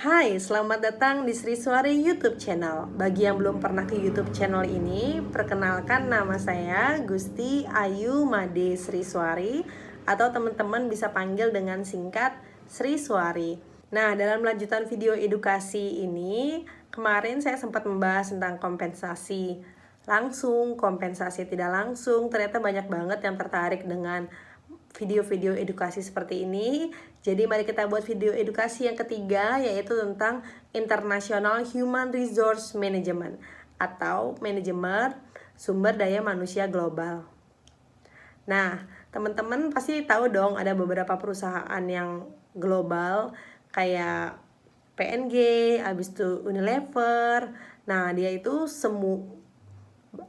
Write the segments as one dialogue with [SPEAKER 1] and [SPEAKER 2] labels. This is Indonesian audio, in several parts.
[SPEAKER 1] Hai, selamat datang di Sri Suari YouTube channel. Bagi yang belum pernah ke YouTube channel ini, perkenalkan nama saya Gusti Ayu Made Sri Suari, atau teman-teman bisa panggil dengan singkat Sri Suari. Nah, dalam lanjutan video edukasi ini, kemarin saya sempat membahas tentang kompensasi langsung, kompensasi tidak langsung. Ternyata banyak banget yang tertarik dengan video-video edukasi seperti ini. Jadi mari kita buat video edukasi yang ketiga, yaitu tentang International Human Resource Management atau manajemen sumber daya manusia global. Nah, teman-teman pasti tahu dong ada beberapa perusahaan yang global kayak PNG, habis itu Unilever. Nah, dia itu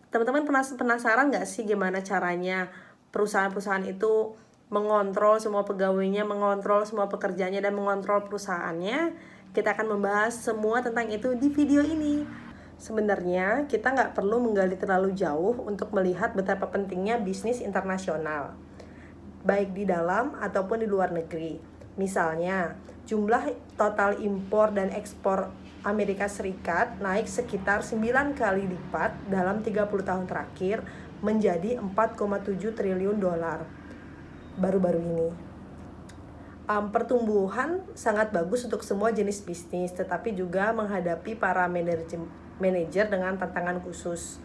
[SPEAKER 1] teman-teman penasaran nggak sih gimana caranya perusahaan-perusahaan itu mengontrol semua pegawainya, mengontrol semua pekerjaannya, dan mengontrol perusahaannya? Kita akan membahas semua tentang itu di video ini. Sebenarnya kita nggak perlu menggali terlalu jauh untuk melihat betapa pentingnya bisnis internasional, baik di dalam ataupun di luar negeri. Misalnya, jumlah total impor dan ekspor Amerika Serikat naik sekitar 9 kali lipat dalam 30 tahun terakhir menjadi 4,7 triliun dolar baru-baru ini. Pertumbuhan sangat bagus untuk semua jenis bisnis, tetapi juga menghadapi para manajer dengan tantangan khusus.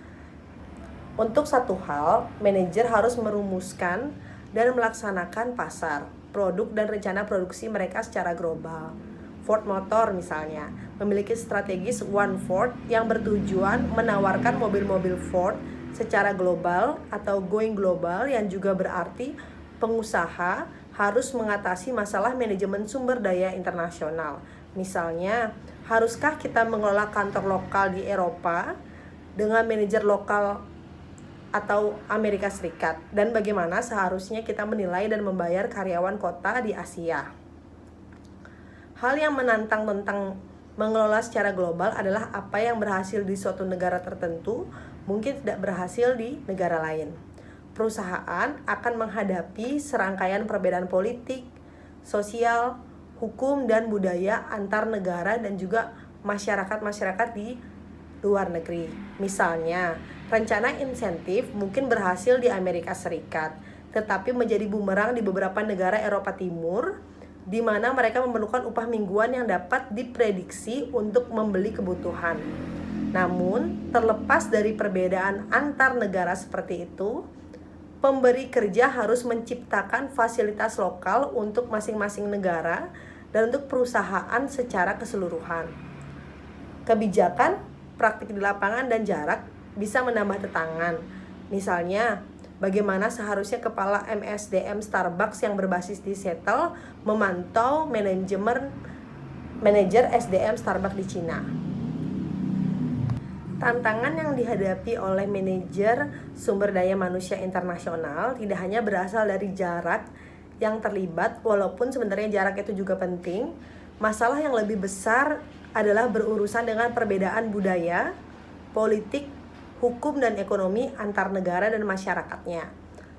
[SPEAKER 1] Untuk satu hal, manajer harus merumuskan dan melaksanakan pasar, produk, dan rencana produksi mereka secara global. Ford Motor misalnya memiliki strategis One Ford yang bertujuan menawarkan mobil-mobil Ford secara global atau going global, yang juga berarti pengusaha harus mengatasi masalah manajemen sumber daya internasional. Misalnya, haruskah kita mengelola kantor lokal di Eropa dengan manajer lokal atau Amerika Serikat? Dan bagaimana seharusnya kita menilai dan membayar karyawan kota di Asia? Hal yang menantang tentang mengelola secara global adalah apa yang berhasil di suatu negara tertentu mungkin tidak berhasil di negara lain. Perusahaan akan menghadapi serangkaian perbedaan politik, sosial, hukum, dan budaya antar negara dan juga masyarakat-masyarakat di luar negeri. Misalnya, rencana insentif mungkin berhasil di Amerika Serikat, tetapi menjadi bumerang di beberapa negara Eropa Timur, di mana mereka memerlukan upah mingguan yang dapat diprediksi untuk membeli kebutuhan. Namun, terlepas dari perbedaan antar negara seperti itu, pemberi kerja harus menciptakan fasilitas lokal untuk masing-masing negara dan untuk perusahaan secara keseluruhan. Kebijakan, praktik di lapangan, dan jarak bisa menambah tantangan. Misalnya, bagaimana seharusnya kepala MSDM Starbucks yang berbasis di Seattle memantau manajer SDM Starbucks di Cina. Tantangan yang dihadapi oleh manajer sumber daya manusia internasional tidak hanya berasal dari jarak yang terlibat, walaupun sebenarnya jarak itu juga penting. Masalah yang lebih besar adalah berurusan dengan perbedaan budaya, politik, hukum, dan ekonomi antar negara dan masyarakatnya.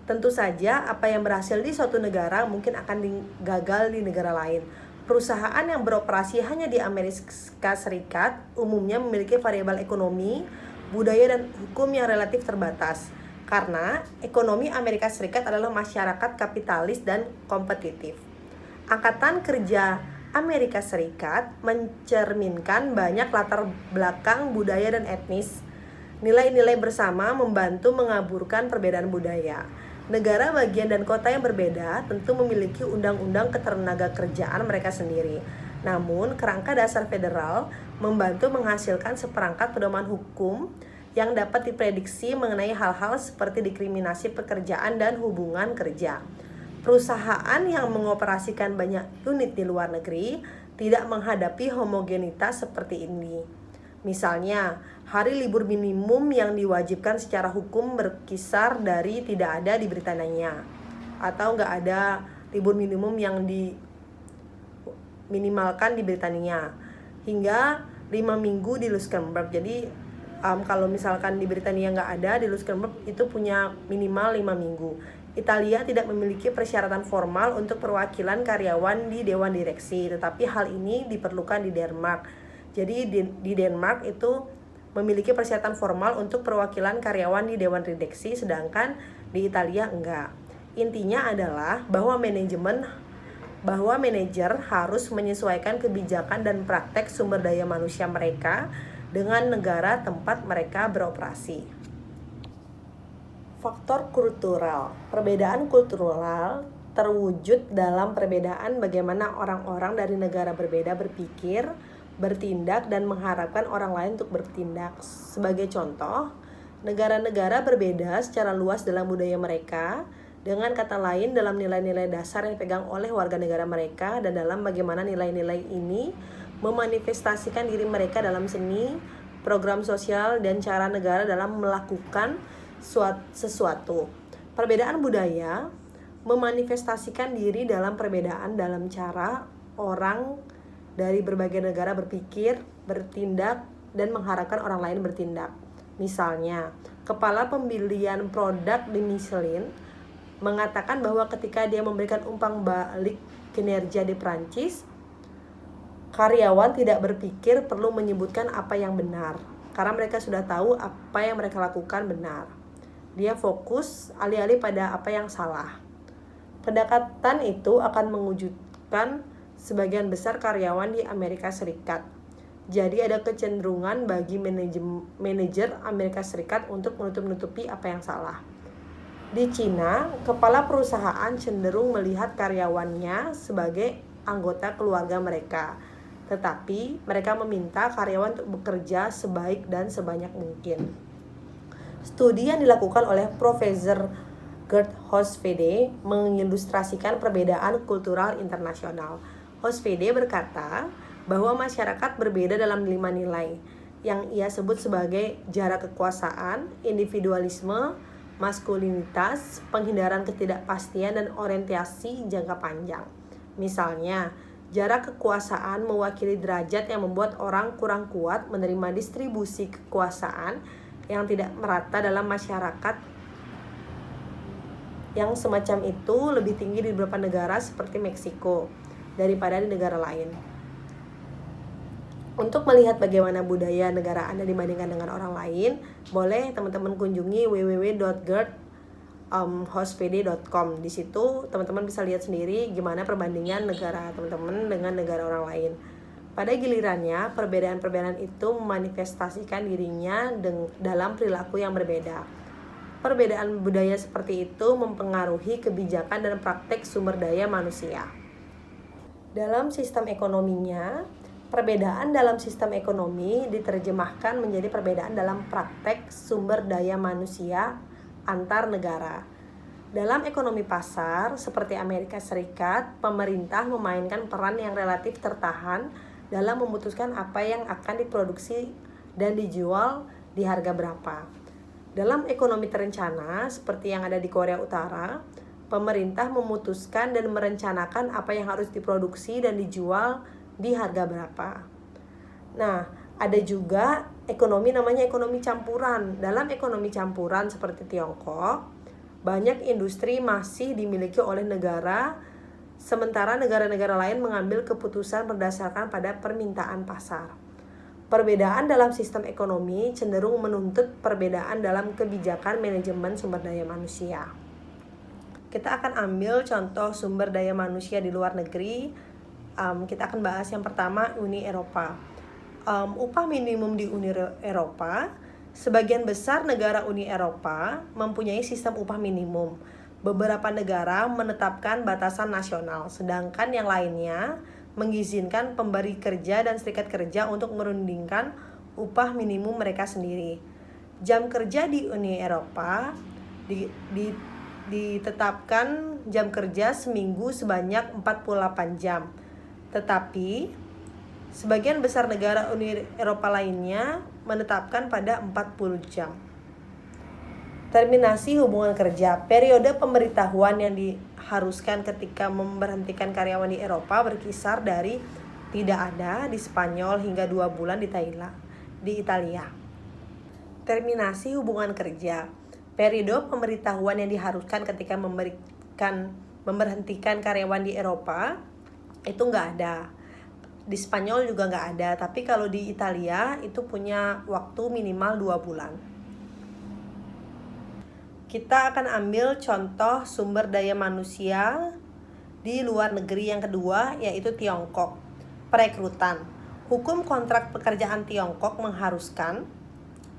[SPEAKER 1] Tentu saja apa yang berhasil di suatu negara mungkin akan gagal di negara lain. Perusahaan yang beroperasi hanya di Amerika Serikat umumnya memiliki variabel ekonomi, budaya, dan hukum yang relatif terbatas, karena ekonomi Amerika Serikat adalah masyarakat kapitalis dan kompetitif. Angkatan kerja Amerika Serikat mencerminkan banyak latar belakang budaya dan etnis. Nilai-nilai bersama membantu mengaburkan perbedaan budaya. Negara, bagian, dan kota yang berbeda tentu memiliki undang-undang ketenagakerjaan mereka sendiri. Namun, kerangka dasar federal membantu menghasilkan seperangkat pedoman hukum yang dapat diprediksi mengenai hal-hal seperti diskriminasi pekerjaan dan hubungan kerja. Perusahaan yang mengoperasikan banyak unit di luar negeri tidak menghadapi homogenitas seperti ini. Misalnya, hari libur minimum yang diwajibkan secara hukum berkisar dari tidak ada di Britania, atau nggak ada libur minimum yang diminimalkan di Britania, hingga 5 minggu di Luxembourg. Jadi kalau misalkan di Britania nggak ada, di Luxembourg itu punya minimal 5 minggu. Italia tidak memiliki persyaratan formal untuk perwakilan karyawan di dewan direksi, tetapi hal ini diperlukan di Denmark. Jadi di Denmark itu memiliki persyaratan formal untuk perwakilan karyawan di dewan direksi, sedangkan di Italia enggak. Intinya adalah bahwa manajer harus menyesuaikan kebijakan dan praktek sumber daya manusia mereka dengan negara tempat mereka beroperasi. Faktor kultural. Perbedaan kultural terwujud dalam perbedaan bagaimana orang-orang dari negara berbeda berpikir, bertindak, dan mengharapkan orang lain untuk bertindak. Sebagai contoh, negara-negara berbeda secara luas dalam budaya mereka, dengan kata lain dalam nilai-nilai dasar yang dipegang oleh warga negara mereka, dan dalam bagaimana nilai-nilai ini memanifestasikan diri mereka dalam seni, program sosial, dan cara negara dalam melakukan sesuatu. Perbedaan budaya memanifestasikan diri dalam perbedaan dalam cara orang dari berbagai negara berpikir, bertindak, dan mengharapkan orang lain bertindak. Misalnya, kepala pembelian produk di Michelin mengatakan bahwa ketika dia memberikan umpan balik kinerja di Prancis, karyawan tidak berpikir perlu menyebutkan apa yang benar, karena mereka sudah tahu apa yang mereka lakukan benar. Dia fokus alih-alih pada apa yang salah. Pendekatan itu akan mewujudkan sebagian besar karyawan di Amerika Serikat. Jadi ada kecenderungan bagi manajer Amerika Serikat untuk menutup-nutupi apa yang salah. Di Cina, kepala perusahaan cenderung melihat karyawannya sebagai anggota keluarga mereka, tetapi mereka meminta karyawan untuk bekerja sebaik dan sebanyak mungkin. Studi yang dilakukan oleh Profesor Gert Hosvede mengilustrasikan perbedaan kultural internasional. Hosvede berkata bahwa masyarakat berbeda dalam 5 nilai yang ia sebut sebagai jarak kekuasaan, individualisme, maskulinitas, penghindaran ketidakpastian, dan orientasi jangka panjang. Misalnya, jarak kekuasaan mewakili derajat yang membuat orang kurang kuat menerima distribusi kekuasaan yang tidak merata dalam masyarakat. Yang semacam itu lebih tinggi di beberapa negara seperti Meksiko daripada di negara lain. Untuk melihat bagaimana budaya negara Anda dibandingkan dengan orang lain, boleh teman-teman kunjungi www.gerthosvede.com. Di situ teman-teman bisa lihat sendiri gimana perbandingan negara teman-teman dengan negara orang lain. Pada gilirannya, perbedaan-perbedaan itu memanifestasikan dirinya dalam perilaku yang berbeda. Perbedaan budaya seperti itu mempengaruhi kebijakan dan praktek sumber daya manusia. Dalam sistem ekonominya, perbedaan dalam sistem ekonomi diterjemahkan menjadi perbedaan dalam praktek sumber daya manusia antar negara. Dalam ekonomi pasar, seperti Amerika Serikat, pemerintah memainkan peran yang relatif tertahan dalam memutuskan apa yang akan diproduksi dan dijual di harga berapa. Dalam ekonomi terencana, seperti yang ada di Korea Utara, pemerintah memutuskan dan merencanakan apa yang harus diproduksi dan dijual di harga berapa. Nah, ada juga ekonomi namanya ekonomi campuran. Dalam ekonomi campuran seperti Tiongkok, banyak industri masih dimiliki oleh negara, sementara negara-negara lain mengambil keputusan berdasarkan pada permintaan pasar. Perbedaan dalam sistem ekonomi cenderung menuntut perbedaan dalam kebijakan manajemen sumber daya manusia. Kita akan ambil contoh sumber daya manusia di luar negeri. Kita akan bahas yang pertama, Uni Eropa. Upah minimum di Uni Eropa, sebagian besar negara Uni Eropa mempunyai sistem upah minimum. Beberapa negara menetapkan batasan nasional, sedangkan yang lainnya mengizinkan pemberi kerja dan serikat kerja untuk merundingkan upah minimum mereka sendiri. Jam kerja di Uni Eropa ditetapkan jam kerja seminggu sebanyak 48 jam. Tetapi sebagian besar negara Uni Eropa lainnya menetapkan pada 40 jam. Terminasi hubungan kerja. Periode pemberitahuan yang diharuskan ketika memberhentikan karyawan di Eropa berkisar dari tidak ada di Spanyol hingga 2 bulan di Italia. Terminasi hubungan kerja. Periode pemberitahuan yang diharuskan ketika memberhentikan karyawan di Eropa itu nggak ada. Di Spanyol juga nggak ada, tapi kalau di Italia itu punya waktu minimal 2 bulan. Kita akan ambil contoh sumber daya manusia di luar negeri yang kedua, yaitu Tiongkok. Perekrutan. Hukum kontrak pekerjaan Tiongkok mengharuskan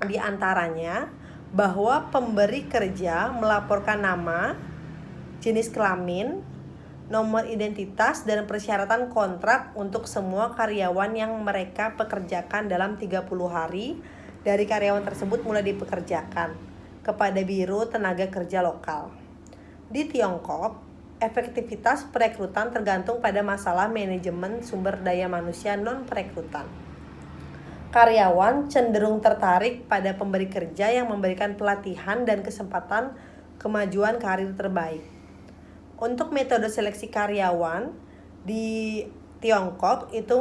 [SPEAKER 1] di antaranya bahwa pemberi kerja melaporkan nama, jenis kelamin, nomor identitas, dan persyaratan kontrak untuk semua karyawan yang mereka pekerjakan dalam 30 hari dari karyawan tersebut mulai dipekerjakan kepada Biro Tenaga Kerja lokal. Di Tiongkok, efektivitas perekrutan tergantung pada masalah manajemen sumber daya manusia non-perekrutan. Karyawan cenderung tertarik pada pemberi kerja yang memberikan pelatihan dan kesempatan kemajuan karir terbaik. Untuk metode seleksi karyawan di Tiongkok itu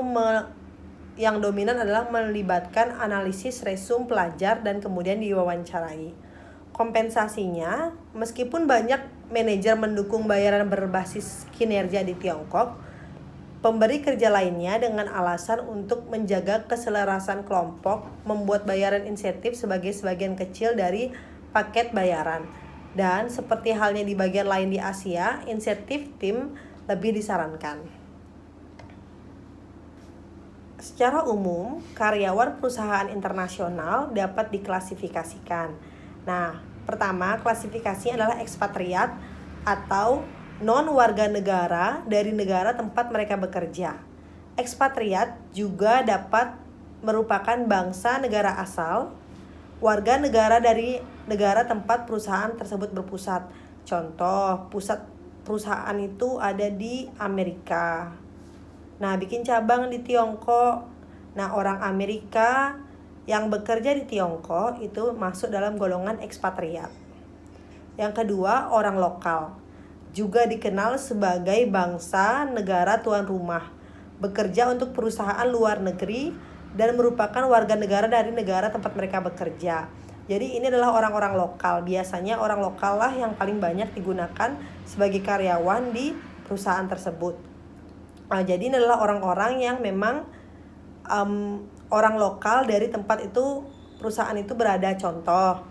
[SPEAKER 1] yang dominan adalah melibatkan analisis resume pelajar dan kemudian diwawancarai. Kompensasinya, meskipun banyak manajer mendukung bayaran berbasis kinerja di Tiongkok, pemberi kerja lainnya dengan alasan untuk menjaga keselarasan kelompok membuat bayaran insentif sebagai sebagian kecil dari paket bayaran. Dan seperti halnya di bagian lain di Asia, insentif tim lebih disarankan. Secara umum, karyawan perusahaan internasional dapat diklasifikasikan. Nah, pertama, klasifikasinya adalah ekspatriat atau non-warga negara dari negara tempat mereka bekerja. Ekspatriat juga dapat merupakan bangsa negara asal, warga negara dari negara tempat perusahaan tersebut berpusat. Contoh, pusat perusahaan itu ada di Amerika. Nah, bikin cabang di Tiongkok. Nah, orang Amerika yang bekerja di Tiongkok itu masuk dalam golongan ekspatriat. Yang kedua, orang lokal. Juga dikenal sebagai bangsa negara tuan rumah, bekerja untuk perusahaan luar negeri dan merupakan warga negara dari negara tempat mereka bekerja. Jadi ini adalah orang-orang lokal. Biasanya orang lokal lah yang paling banyak digunakan sebagai karyawan di perusahaan tersebut. Jadi ini adalah orang-orang yang memang orang lokal dari tempat itu perusahaan itu berada. Contoh,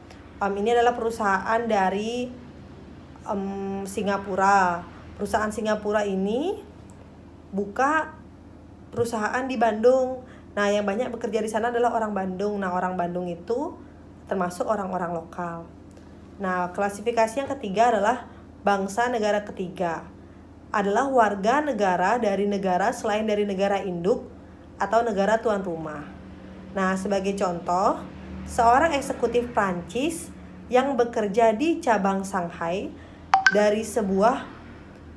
[SPEAKER 1] ini adalah perusahaan dari Singapura. Perusahaan Singapura ini buka perusahaan di Bandung. Nah, yang banyak bekerja di sana adalah orang Bandung. Nah, orang Bandung itu termasuk orang-orang lokal. Nah, klasifikasi yang ketiga adalah bangsa negara ketiga. Adalah warga negara dari negara selain dari negara induk atau negara tuan rumah. Nah, sebagai contoh, seorang eksekutif Prancis yang bekerja di cabang Shanghai dari sebuah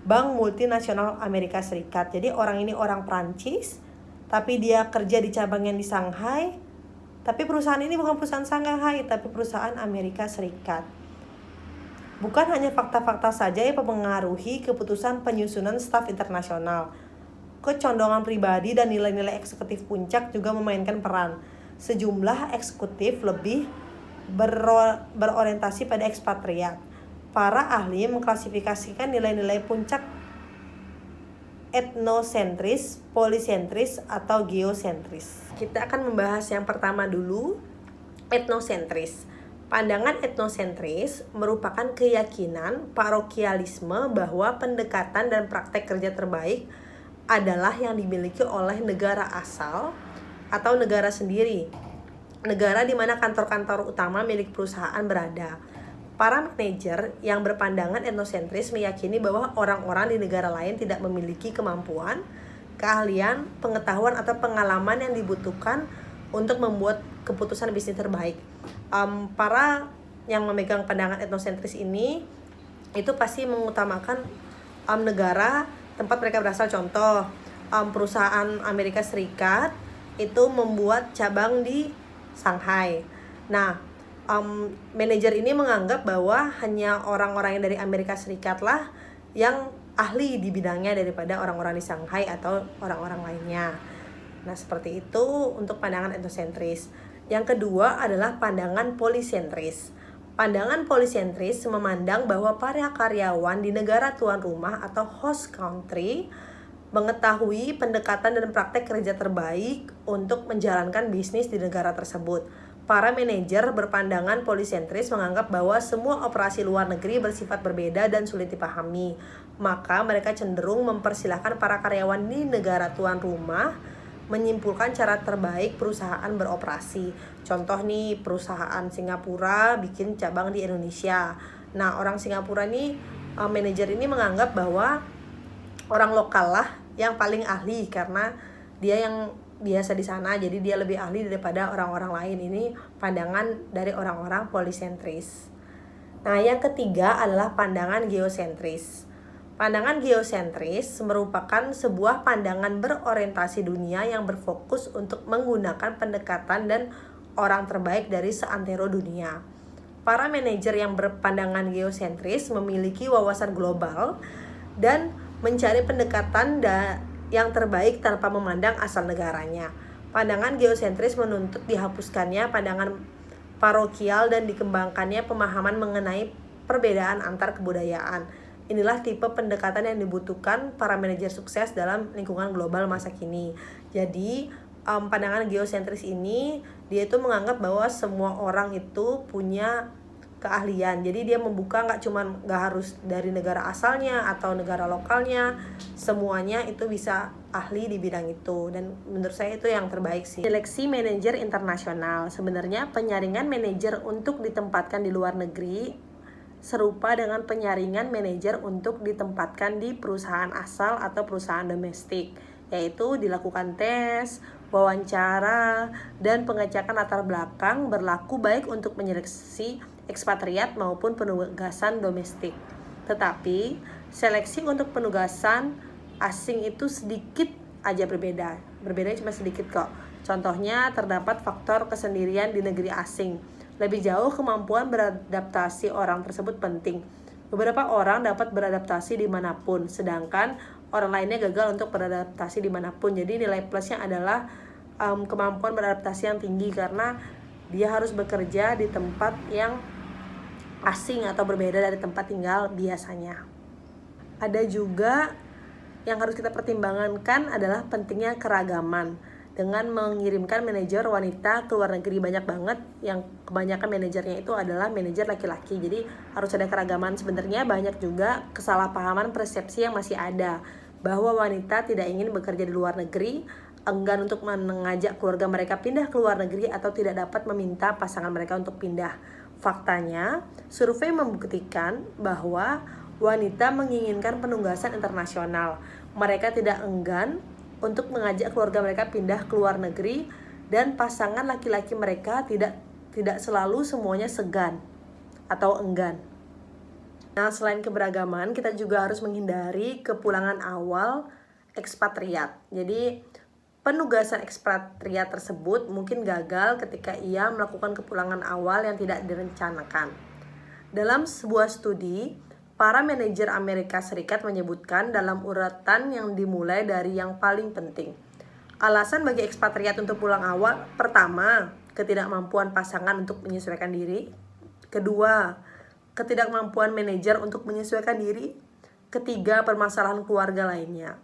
[SPEAKER 1] bank multinasional Amerika Serikat. Jadi orang ini orang Prancis, tapi dia kerja di cabang yang di Shanghai. Tapi perusahaan ini bukan perusahaan Shanghai, tapi perusahaan Amerika Serikat. Bukan hanya fakta-fakta saja yang mempengaruhi keputusan penyusunan staf internasional. Kecondongan pribadi dan nilai-nilai eksekutif puncak juga memainkan peran. Sejumlah eksekutif lebih berorientasi pada ekspatriat. Para ahli mengklasifikasikan nilai-nilai puncak etnosentris, polisentris, atau geosentris. Kita akan membahas yang pertama dulu, etnosentris. Pandangan etnosentris merupakan keyakinan parokialisme bahwa pendekatan dan praktek kerja terbaik adalah yang dimiliki oleh negara asal atau negara sendiri, negara di mana kantor-kantor utama milik perusahaan berada. Para manajer yang berpandangan etnosentris meyakini bahwa orang-orang di negara lain tidak memiliki kemampuan, keahlian, pengetahuan, atau pengalaman yang dibutuhkan untuk membuat keputusan bisnis terbaik. Para yang memegang pandangan etnosentris ini itu pasti mengutamakan negara tempat mereka berasal. Contoh, perusahaan Amerika Serikat itu membuat cabang di Shanghai. Nah, manajer ini menganggap bahwa hanya orang-orang yang dari Amerika Serikat lah yang ahli di bidangnya daripada orang-orang di Shanghai atau orang-orang lainnya. Nah, seperti itu untuk pandangan etnosentris. Yang kedua adalah pandangan polisentris. Pandangan polisentris memandang bahwa para karyawan di negara tuan rumah atau host country mengetahui pendekatan dan praktek kerja terbaik untuk menjalankan bisnis di negara tersebut. Para manajer berpandangan polisentris menganggap bahwa semua operasi luar negeri bersifat berbeda dan sulit dipahami. Maka mereka cenderung mempersilahkan para karyawan di negara tuan rumah menyimpulkan cara terbaik perusahaan beroperasi. Contoh nih, perusahaan Singapura bikin cabang di Indonesia. Nah, orang Singapura nih, manajer ini menganggap bahwa orang lokal lah yang paling ahli karena dia yang biasa di sana, jadi dia lebih ahli daripada orang-orang lain. Ini pandangan dari orang-orang polisentris. Nah, yang ketiga adalah pandangan geosentris. Pandangan geosentris merupakan sebuah pandangan berorientasi dunia yang berfokus untuk menggunakan pendekatan dan orang terbaik dari seantero dunia. Para manajer yang berpandangan geosentris memiliki wawasan global dan mencari pendekatan yang terbaik tanpa memandang asal negaranya. Pandangan geosentris menuntut dihapuskannya pandangan parokial dan dikembangkannya pemahaman mengenai perbedaan antar kebudayaan. Inilah tipe pendekatan yang dibutuhkan para manajer sukses dalam lingkungan global masa kini. Jadi pandangan geosentris ini dia itu menganggap bahwa semua orang itu punya keahlian. Jadi dia membuka nggak harus dari negara asalnya atau negara lokalnya, semuanya itu bisa ahli di bidang itu. Dan menurut saya itu yang terbaik sih. Seleksi manajer internasional. Sebenarnya penyaringan manajer untuk ditempatkan di luar negeri serupa dengan penyaringan manajer untuk ditempatkan di perusahaan asal atau perusahaan domestik, yaitu dilakukan tes, wawancara, dan pengecekan latar belakang berlaku baik untuk menyeleksi ekspatriat maupun penugasan domestik. Tetapi seleksi untuk penugasan asing itu sedikit aja berbeda. Berbedanya cuma sedikit kok. Contohnya terdapat faktor kesendirian di negeri asing. Lebih jauh, kemampuan beradaptasi orang tersebut penting. Beberapa orang dapat beradaptasi dimanapun, sedangkan orang lainnya gagal untuk beradaptasi dimanapun. Jadi nilai plusnya adalah kemampuan beradaptasi yang tinggi karena dia harus bekerja di tempat yang asing atau berbeda dari tempat tinggal biasanya. Ada juga yang harus kita pertimbangkan adalah pentingnya keragaman. Dengan mengirimkan manajer wanita ke luar negeri, banyak banget yang kebanyakan manajernya itu adalah manajer laki-laki. Jadi harus ada keragaman. Sebenarnya banyak juga kesalahpahaman persepsi yang masih ada bahwa wanita tidak ingin bekerja di luar negeri, enggan untuk mengajak keluarga mereka pindah ke luar negeri, atau tidak dapat meminta pasangan mereka untuk pindah. Faktanya, survei membuktikan bahwa wanita menginginkan penugasan internasional. Mereka tidak enggan untuk mengajak keluarga mereka pindah ke luar negeri, dan pasangan laki-laki mereka tidak selalu semuanya segan atau enggan. Nah, selain keberagaman, kita juga harus menghindari kepulangan awal ekspatriat. Jadi, penugasan ekspatriat tersebut mungkin gagal ketika ia melakukan kepulangan awal yang tidak direncanakan. Dalam sebuah studi, para manajer Amerika Serikat menyebutkan dalam urutan yang dimulai dari yang paling penting. Alasan bagi ekspatriat untuk pulang awal: pertama, ketidakmampuan pasangan untuk menyesuaikan diri. Kedua, ketidakmampuan manajer untuk menyesuaikan diri. Ketiga, permasalahan keluarga lainnya.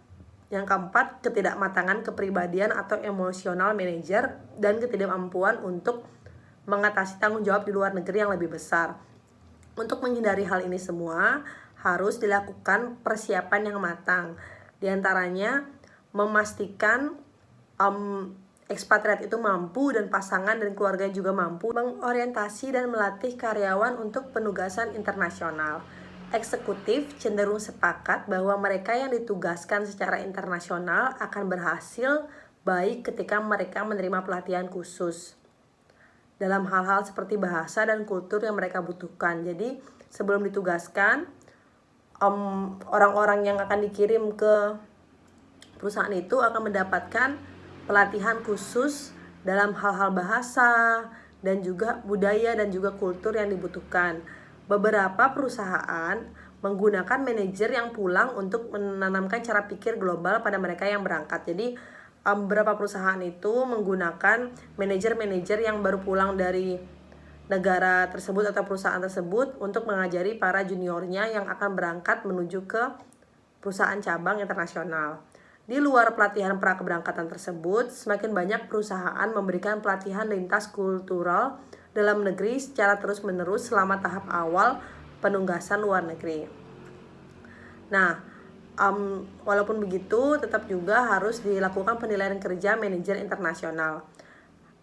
[SPEAKER 1] Yang keempat, ketidakmatangan kepribadian atau emosional manajer dan ketidakmampuan untuk mengatasi tanggung jawab di luar negeri yang lebih besar. Untuk menghindari hal ini semua, harus dilakukan persiapan yang matang. Di antaranya, memastikan ekspatriat itu mampu dan pasangan dan keluarga juga mampu mengorientasi dan melatih karyawan untuk penugasan internasional. Eksekutif cenderung sepakat bahwa mereka yang ditugaskan secara internasional akan berhasil baik ketika mereka menerima pelatihan khusus dalam hal-hal seperti bahasa dan kultur yang mereka butuhkan. Jadi sebelum ditugaskan, orang-orang yang akan dikirim ke perusahaan itu akan mendapatkan pelatihan khusus dalam hal-hal bahasa dan juga budaya dan juga kultur yang dibutuhkan. Beberapa perusahaan menggunakan manajer yang pulang untuk menanamkan cara pikir global pada mereka yang berangkat. Jadi beberapa perusahaan itu menggunakan manajer-manajer yang baru pulang dari negara tersebut atau perusahaan tersebut untuk mengajari para juniornya yang akan berangkat menuju ke perusahaan cabang internasional. Di luar pelatihan prakeberangkatan tersebut, semakin banyak perusahaan memberikan pelatihan lintas kultural dalam negeri secara terus-menerus selama tahap awal penugasan luar negeri. Nah, walaupun begitu, tetap juga harus dilakukan penilaian kerja manajer internasional.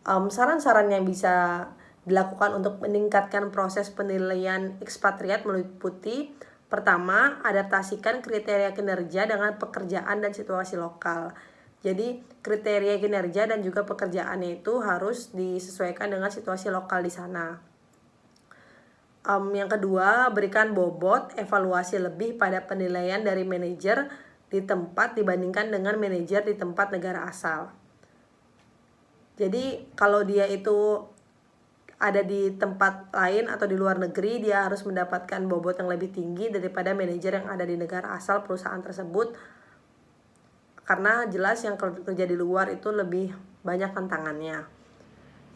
[SPEAKER 1] Saran-saran yang bisa dilakukan untuk meningkatkan proses penilaian ekspatriat meliputi: pertama, adaptasikan kriteria kinerja dengan pekerjaan dan situasi lokal. Jadi kriteria kinerja dan juga pekerjaannya itu harus disesuaikan dengan situasi lokal di sana. Yang kedua, berikan bobot evaluasi lebih pada penilaian dari manajer di tempat dibandingkan dengan manajer di tempat negara asal. Jadi kalau dia itu ada di tempat lain atau di luar negeri, dia harus mendapatkan bobot yang lebih tinggi daripada manajer yang ada di negara asal perusahaan tersebut, karena jelas yang kerja di luar itu lebih banyak tantangannya.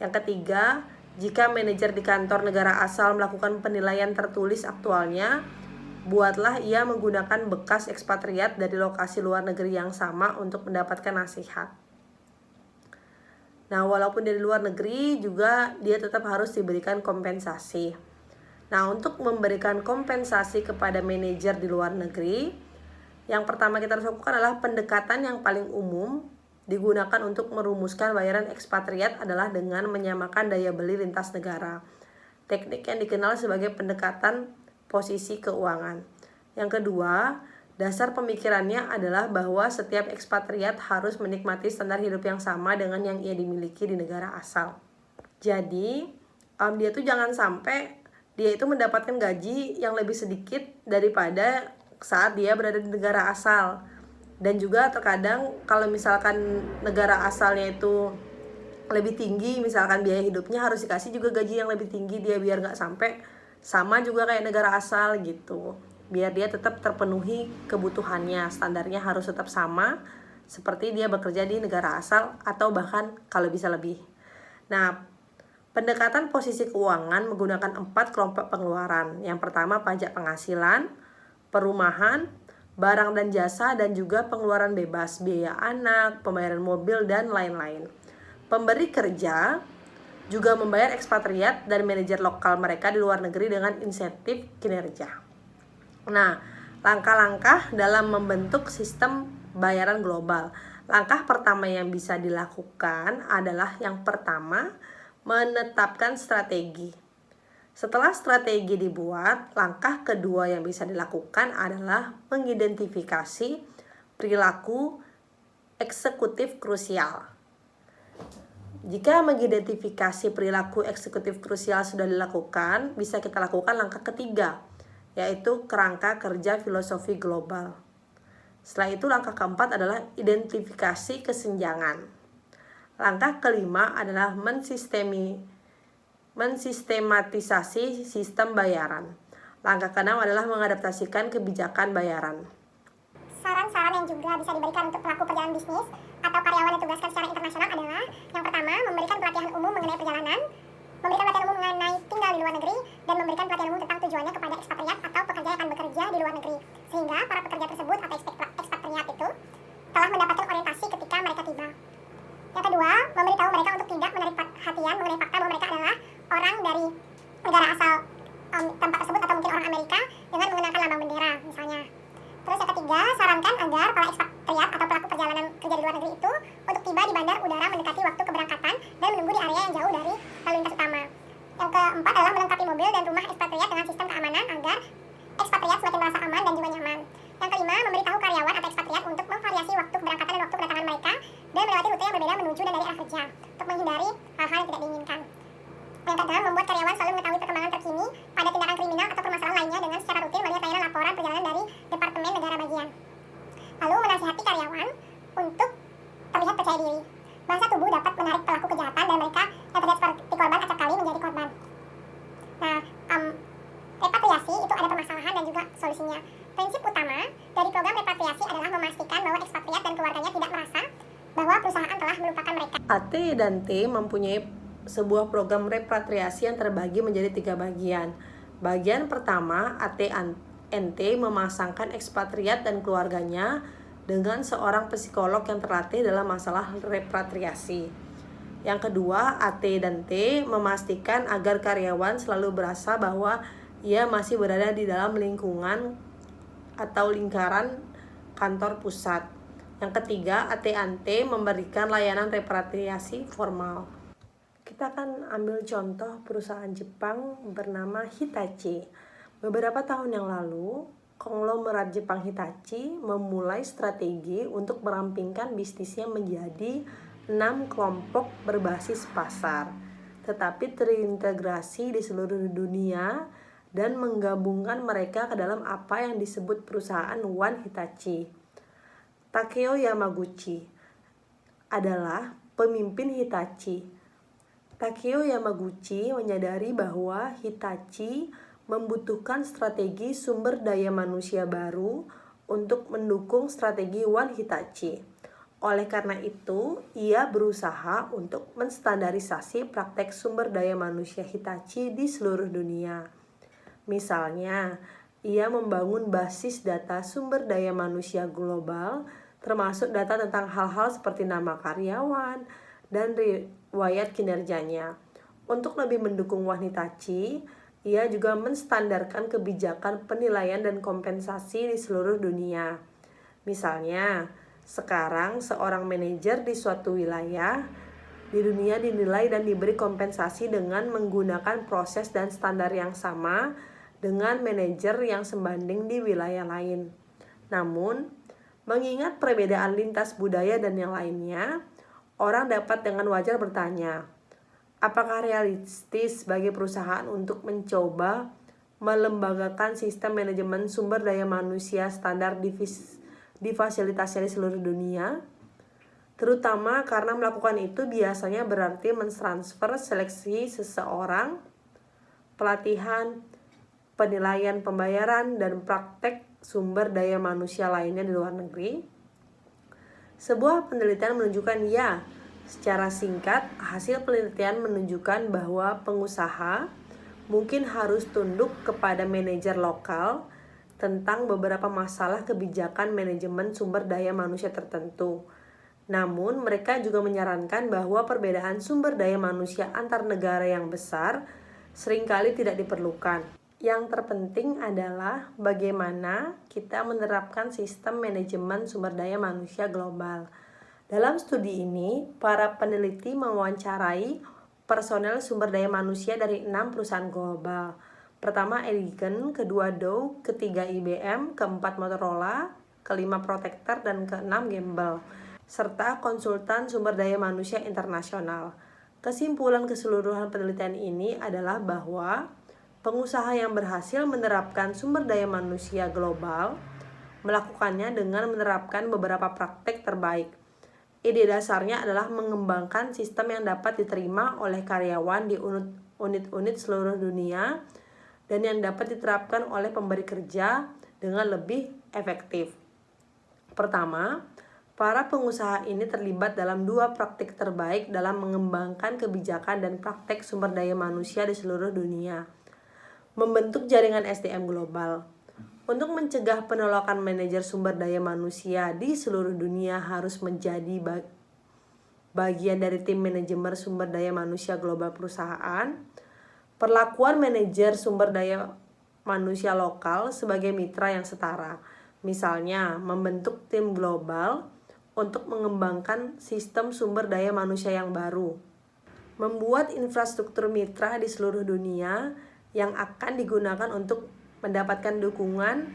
[SPEAKER 1] Yang ketiga, jika manajer di kantor negara asal melakukan penilaian tertulis aktualnya, buatlah ia menggunakan bekas ekspatriat dari lokasi luar negeri yang sama untuk mendapatkan nasihat. Nah, walaupun dari luar negeri juga dia tetap harus diberikan kompensasi. Nah, untuk memberikan kompensasi kepada manajer di luar negeri, yang pertama kita harus lakukan adalah pendekatan yang paling umum digunakan untuk merumuskan bayaran ekspatriat adalah dengan menyamakan daya beli lintas negara. Teknik yang dikenal sebagai pendekatan posisi keuangan. Yang kedua, dasar pemikirannya adalah bahwa setiap ekspatriat harus menikmati standar hidup yang sama dengan yang ia dimiliki di negara asal. Jadi, dia tuh jangan sampai dia itu mendapatkan gaji yang lebih sedikit daripada saat dia berada di negara asal. Dan juga terkadang kalau misalkan negara asalnya itu lebih tinggi, misalkan biaya hidupnya, harus dikasih juga gaji yang lebih tinggi dia biar nggak sampai sama juga kayak negara asal gitu. Biar dia tetap terpenuhi kebutuhannya, standarnya harus tetap sama seperti dia bekerja di negara asal atau bahkan kalau bisa lebih. Nah, pendekatan posisi keuangan menggunakan 4 kelompok pengeluaran. Yang pertama, pajak penghasilan, perumahan, barang dan jasa, dan juga pengeluaran bebas, biaya anak, pembayaran mobil, dan lain-lain. Pemberi kerja juga membayar ekspatriat dan manajer lokal mereka di luar negeri dengan insentif kinerja. Nah, langkah-langkah dalam membentuk sistem bayaran global. Langkah pertama yang bisa dilakukan adalah yang pertama, menetapkan strategi. Setelah strategi dibuat, langkah kedua yang bisa dilakukan adalah mengidentifikasi perilaku eksekutif krusial. Jika mengidentifikasi perilaku eksekutif krusial sudah dilakukan, bisa kita lakukan langkah ketiga, yaitu kerangka kerja filosofi global. Setelah itu langkah keempat adalah identifikasi kesenjangan. Langkah kelima adalah mensistematisasi sistem bayaran. Langkah keenam adalah mengadaptasikan kebijakan bayaran.
[SPEAKER 2] Saran-saran yang juga bisa diberikan untuk pelaku perjalanan bisnis atau karyawan yang ditugaskan secara internasional adalah: yang pertama, memberikan pelatihan umum mengenai perjalanan, memberikan pelatihan umum mengenai tinggal di luar negeri, dan memberikan pelatihan umum tentang tujuannya kepada ekspatriat atau pekerja yang akan bekerja di luar negeri, sehingga para pekerja tersebut atau ekspatriat itu telah mendapatkan orientasi ketika mereka tiba. Yang kedua, memberitahu mereka untuk tidak menarik perhatian mengenai fakta bahwa mereka adalah orang dari negara asal tempat tersebut atau mungkin orang Amerika dengan mengenakan lambang bendera misalnya. Terus yang ketiga, sarankan agar para ekspatriat atau pelaku perjalanan kerja di luar negeri itu untuk tiba di bandar udara mendekati waktu keberangkatan dan menunggu di area yang jauh dari lalu lintas utama. Yang keempat adalah melengkapi mobil dan rumah ekspatriat dengan sistem keamanan agar ekspatriat semakin merasa aman dan juga nyaman. Yang kelima, memberitahu karyawan atau ekspatriat untuk memvariasi waktu keberangkatan dan waktu kedatangan mereka dan melewati rute yang berbeda menuju dan dari arah kerja untuk menghindari hal-hal yang tidak diinginkan. Yang keenam, membuat karyawan selalu mengetahui perkembangan terkini pada tindakan kriminal atau permasalahan lainnya dengan secara rutin melihat layanan laporan perjalanan dari Departemen Negara Bagian. Lalu menasihati karyawan untuk terlihat percaya diri. Bahasa tubuh dapat menarik pelaku kejahatan dan mereka yang terlihat seperti korban acap kali menjadi korban. Nah, repatriasi itu ada permasalahan dan juga solusinya. Prinsip utama dari program repatriasi adalah memastikan bahwa ekspatriat dan keluarganya tidak merasa bahwa perusahaan telah melupakan mereka.
[SPEAKER 1] A, T, dan T mempunyai sebuah program repatriasi yang terbagi menjadi 3 bagian. Bagian pertama, AT&T memasangkan ekspatriat dan keluarganya dengan seorang psikolog yang terlatih dalam masalah repatriasi. Yang kedua, AT&T memastikan agar karyawan selalu berasa bahwa ia masih berada di dalam lingkungan atau lingkaran kantor pusat. Yang ketiga, AT&T memberikan layanan repatriasi formal. Kita akan ambil contoh perusahaan Jepang bernama Hitachi. Beberapa tahun yang lalu, konglomerat Jepang Hitachi memulai strategi untuk merampingkan bisnisnya menjadi 6 kelompok berbasis pasar, tetapi terintegrasi di seluruh dunia dan menggabungkan mereka ke dalam apa yang disebut perusahaan One Hitachi. Takeo Yamaguchi adalah pemimpin Hitachi. Takeo Yamaguchi menyadari bahwa Hitachi membutuhkan strategi sumber daya manusia baru untuk mendukung strategi One Hitachi. Oleh karena itu, ia berusaha untuk menstandarisasi praktek sumber daya manusia Hitachi di seluruh dunia. Misalnya, ia membangun basis data sumber daya manusia global, termasuk data tentang hal-hal seperti nama karyawan dan riwayat kinerjanya. Untuk lebih mendukung One Hitachi, ia juga menstandarkan kebijakan penilaian dan kompensasi di seluruh dunia. Misalnya, sekarang seorang manajer di suatu wilayah di dunia dinilai dan diberi kompensasi dengan menggunakan proses dan standar yang sama dengan manajer yang sebanding di wilayah lain. Namun, mengingat perbedaan lintas budaya dan yang lainnya, orang dapat dengan wajar bertanya, apakah realistis bagi perusahaan untuk mencoba melembagakan sistem manajemen sumber daya manusia standar difasilitasnya di seluruh dunia? Terutama karena melakukan itu biasanya berarti mentransfer seleksi seseorang, pelatihan, penilaian pembayaran, dan praktek sumber daya manusia lainnya di luar negeri. Sebuah penelitian menunjukkan secara singkat, hasil penelitian menunjukkan bahwa pengusaha mungkin harus tunduk kepada manajer lokal tentang beberapa masalah kebijakan manajemen sumber daya manusia tertentu. Namun, mereka juga menyarankan bahwa perbedaan sumber daya manusia antar negara yang besar seringkali tidak diperlukan. Yang terpenting adalah bagaimana kita menerapkan sistem manajemen sumber daya manusia global. Dalam studi ini, para peneliti mewawancarai personel sumber daya manusia dari 6 perusahaan global. Pertama Elegant, kedua Dow, ketiga IBM, keempat Motorola, kelima Protector, dan keenam Gamble, serta konsultan sumber daya manusia internasional. Kesimpulan keseluruhan penelitian ini adalah bahwa pengusaha yang berhasil menerapkan sumber daya manusia global melakukannya dengan menerapkan beberapa praktek terbaik. Ide dasarnya adalah mengembangkan sistem yang dapat diterima oleh karyawan di unit-unit seluruh dunia dan yang dapat diterapkan oleh pemberi kerja dengan lebih efektif. Pertama, para pengusaha ini terlibat dalam 2 praktik terbaik dalam mengembangkan kebijakan dan praktek sumber daya manusia di seluruh dunia. Membentuk jaringan SDM global. Untuk mencegah penolakan manajer sumber daya manusia di seluruh dunia harus menjadi bagian dari tim manajemen sumber daya manusia global perusahaan. Perlakuan manajer sumber daya manusia lokal sebagai mitra yang setara. Misalnya, membentuk tim global untuk mengembangkan sistem sumber daya manusia yang baru. Membuat infrastruktur mitra di seluruh dunia yang akan digunakan untuk mendapatkan dukungan,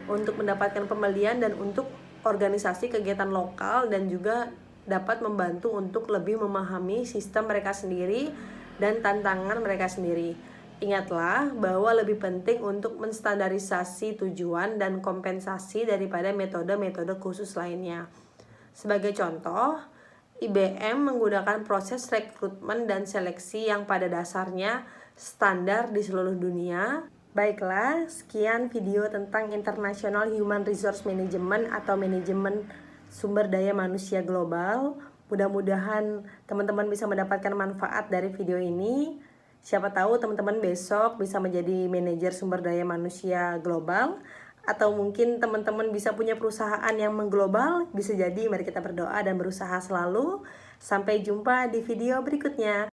[SPEAKER 1] untuk mendapatkan pembelian, dan untuk organisasi kegiatan lokal, dan juga dapat membantu untuk lebih memahami sistem mereka sendiri dan tantangan mereka sendiri. Ingatlah bahwa lebih penting untuk menstandarisasi tujuan dan kompensasi daripada metode-metode khusus lainnya. Sebagai contoh, IBM menggunakan proses rekrutmen dan seleksi yang pada dasarnya standar di seluruh dunia. Baiklah, sekian video tentang International Human Resource Management atau manajemen sumber daya manusia global. Mudah-mudahan teman-teman bisa mendapatkan manfaat dari video ini. Siapa tahu teman-teman besok bisa menjadi manajer sumber daya manusia global, atau mungkin teman-teman bisa punya perusahaan yang mengglobal. Bisa jadi. Mari kita berdoa dan berusaha selalu. Sampai jumpa di video berikutnya.